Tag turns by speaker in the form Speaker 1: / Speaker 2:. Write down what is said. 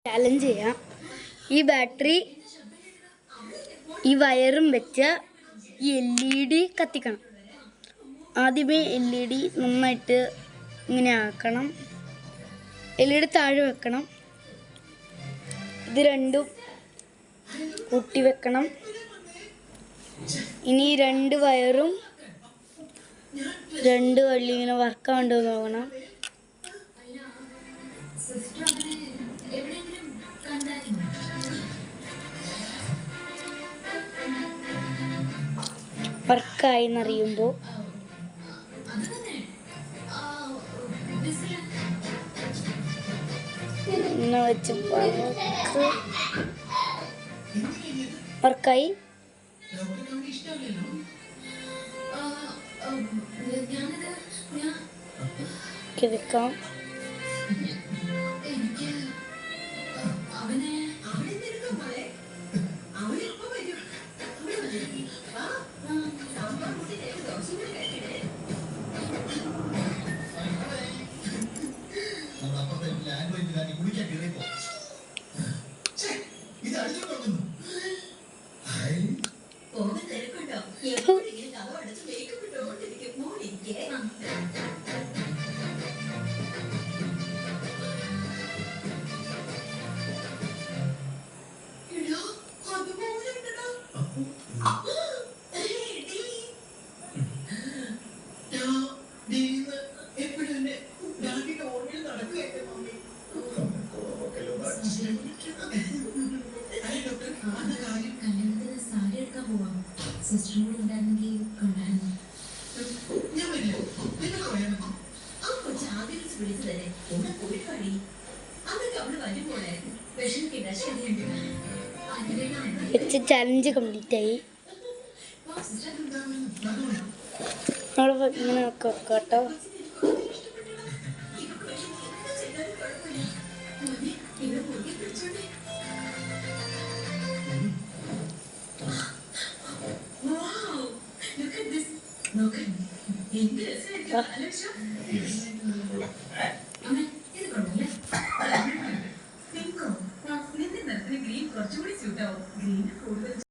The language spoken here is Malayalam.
Speaker 1: ചാലഞ്ച് ചെയ്യാം. ഈ ബാറ്ററി ഈ വയറും വെച്ച് ഈ LED കത്തിക്കണം. ആദ്യമേ LED നന്നായിട്ട് ഇങ്ങനെ ആക്കണം. LED താഴെ വെക്കണം. ഇത് രണ്ടും കൂട്ടി വെക്കണം. ഇനി രണ്ട് വയറും രണ്ട് വള്ളി ഇങ്ങനെ വർക്കാവുണ്ടോ നോക്കണം. വർക്കായി എന്നറിയുമ്പോൾ ഇങ്ങനെ വെച്ച് വർക്കായി വെക്കാം. ചാലഞ്ച് കംപ്ലീറ്റ് ആയി. ഇങ്ങനെ കേട്ടോ.